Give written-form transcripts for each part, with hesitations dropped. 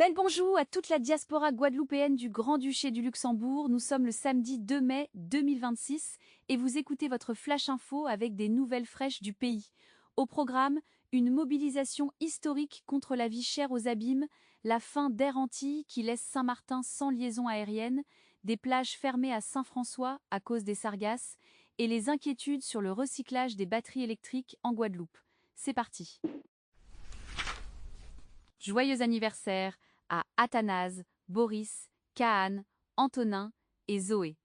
Bel bonjour à toute la diaspora guadeloupéenne du Grand-Duché du Luxembourg. Nous sommes le samedi 2 mai 2026 et vous écoutez votre Flash Info avec des nouvelles fraîches du pays. Au programme, une mobilisation historique contre la vie chère aux abîmes, la fin d'Air Antilles qui laisse Saint-Martin sans liaison aérienne, des plages fermées à Saint-François à cause des sargasses et les inquiétudes sur le recyclage des batteries électriques en Guadeloupe. C'est parti. Joyeux anniversaire à Athanase, Boris, Kaan, Antonin et Zoé.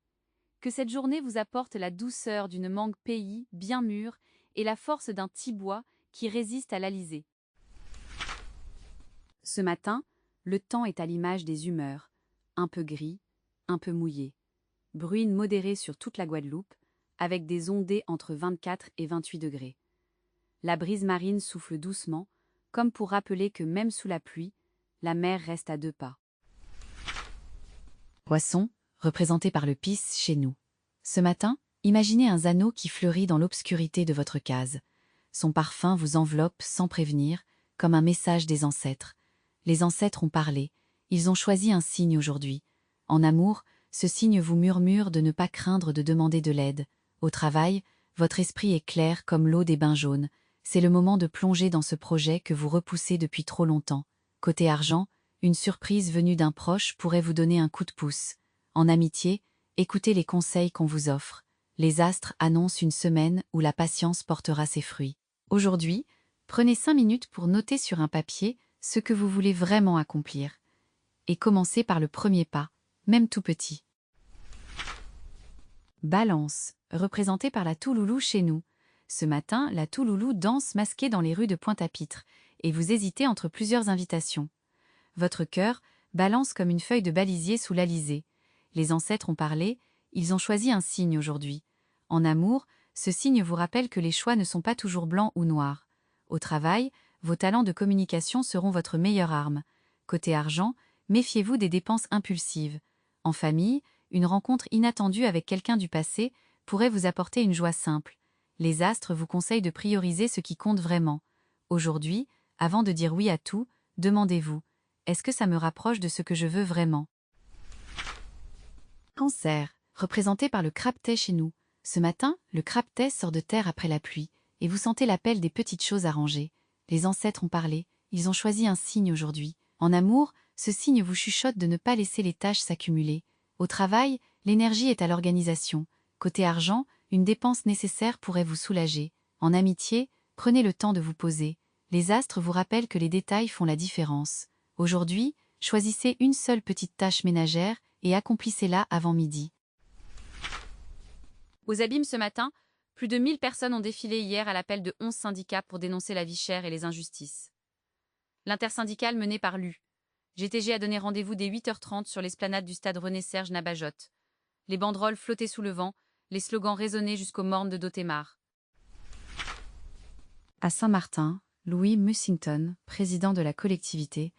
Que cette journée vous apporte la douceur d'une mangue pays bien mûre et la force d'un tibois qui résiste à l'alizé. Ce matin, le temps est à l'image des humeurs, un peu gris, un peu mouillé. Bruine modérée sur toute la Guadeloupe, avec des ondées entre 24 et 28 degrés. La brise marine souffle doucement, comme pour rappeler que même sous la pluie, la mer reste à 2 pas. Poisson, représenté par le pis chez nous. Ce matin, imaginez un anneau qui fleurit dans l'obscurité de votre case. Son parfum vous enveloppe sans prévenir, comme un message des ancêtres. Les ancêtres ont parlé, ils ont choisi un signe aujourd'hui. En amour, ce signe vous murmure de ne pas craindre de demander de l'aide. Au travail, votre esprit est clair comme l'eau des bains jaunes. C'est le moment de plonger dans ce projet que vous repoussez depuis trop longtemps. Côté argent, une surprise venue d'un proche pourrait vous donner un coup de pouce. En amitié, écoutez les conseils qu'on vous offre. Les astres annoncent une semaine où la patience portera ses fruits. Aujourd'hui, prenez 5 minutes pour noter sur un papier ce que vous voulez vraiment accomplir. Et commencez par le premier pas, même tout petit. Balance, représentée par la Touloulou chez nous. Ce matin, la Touloulou danse masquée dans les rues de Pointe-à-Pitre, et vous hésitez entre plusieurs invitations. Votre cœur balance comme une feuille de balisier sous l'alizé. Les ancêtres ont parlé, ils ont choisi un signe aujourd'hui. En amour, ce signe vous rappelle que les choix ne sont pas toujours blancs ou noirs. Au travail, vos talents de communication seront votre meilleure arme. Côté argent, méfiez-vous des dépenses impulsives. En famille, une rencontre inattendue avec quelqu'un du passé pourrait vous apporter une joie simple. Les astres vous conseillent de prioriser ce qui compte vraiment. Aujourd'hui, avant de dire oui à tout, demandez-vous: est-ce que ça me rapproche de ce que je veux vraiment? Cancer, représenté par le crabe-thé chez nous. Ce matin, le crabe-thé sort de terre après la pluie, et vous sentez l'appel des petites choses à ranger. Les ancêtres ont parlé, ils ont choisi un signe aujourd'hui. En amour, ce signe vous chuchote de ne pas laisser les tâches s'accumuler. Au travail, l'énergie est à l'organisation. Côté argent, une dépense nécessaire pourrait vous soulager. En amitié, prenez le temps de vous poser. Les astres vous rappellent que les détails font la différence. Aujourd'hui, choisissez une seule petite tâche ménagère et accomplissez-la avant midi. Aux abîmes ce matin, plus de 1000 personnes ont défilé hier à l'appel de 11 syndicats pour dénoncer la vie chère et les injustices. L'intersyndicale menée par l'UGTG a donné rendez-vous dès 8h30 sur l'esplanade du stade René-Serge Nabajotte. Les banderoles flottaient sous le vent, les slogans résonnaient jusqu'aux mornes de Dotémar. À Saint-Martin, Louis Mussington, président de la collectivité,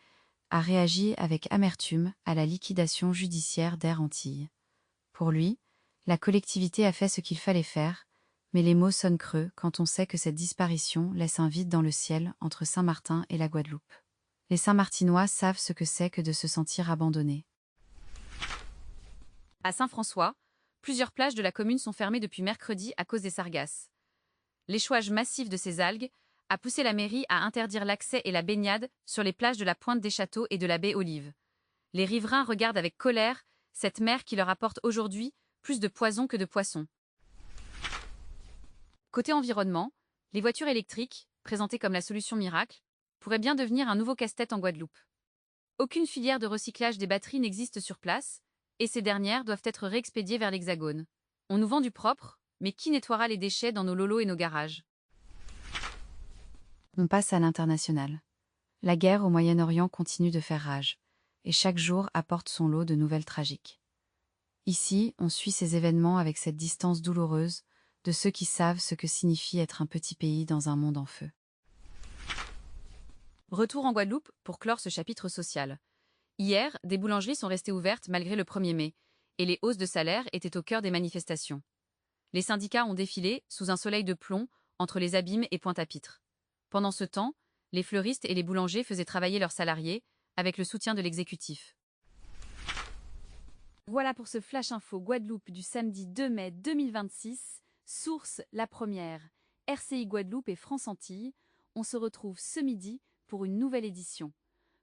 a réagi avec amertume à la liquidation judiciaire d'Air Antilles. Pour lui, la collectivité a fait ce qu'il fallait faire, mais les mots sonnent creux quand on sait que cette disparition laisse un vide dans le ciel entre Saint-Martin et la Guadeloupe. Les Saint-Martinois savent ce que c'est que de se sentir abandonnés. À Saint-François, plusieurs plages de la commune sont fermées depuis mercredi à cause des sargasses. L'échouage massif de ces algues a poussé la mairie à interdire l'accès et la baignade sur les plages de la Pointe des Châteaux et de la baie Olive. Les riverains regardent avec colère cette mer qui leur apporte aujourd'hui plus de poison que de poissons. Côté environnement, les voitures électriques, présentées comme la solution miracle, pourraient bien devenir un nouveau casse-tête en Guadeloupe. Aucune filière de recyclage des batteries n'existe sur place, et ces dernières doivent être réexpédiées vers l'Hexagone. On nous vend du propre, mais qui nettoiera les déchets dans nos lolos et nos garages? On passe à l'international. La guerre au Moyen-Orient continue de faire rage, et chaque jour apporte son lot de nouvelles tragiques. Ici, on suit ces événements avec cette distance douloureuse de ceux qui savent ce que signifie être un petit pays dans un monde en feu. Retour en Guadeloupe pour clore ce chapitre social. Hier, des boulangeries sont restées ouvertes malgré le 1er mai, et les hausses de salaire étaient au cœur des manifestations. Les syndicats ont défilé sous un soleil de plomb entre les abîmes et Pointe-à-Pitre. Pendant ce temps, les fleuristes et les boulangers faisaient travailler leurs salariés avec le soutien de l'exécutif. Voilà pour ce Flash Info Guadeloupe du samedi 2 mai 2026. Source La Première, RCI Guadeloupe et France Antilles. On se retrouve ce midi pour une nouvelle édition.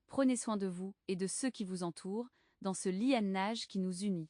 Prenez soin de vous et de ceux qui vous entourent dans ce lianage qui nous unit.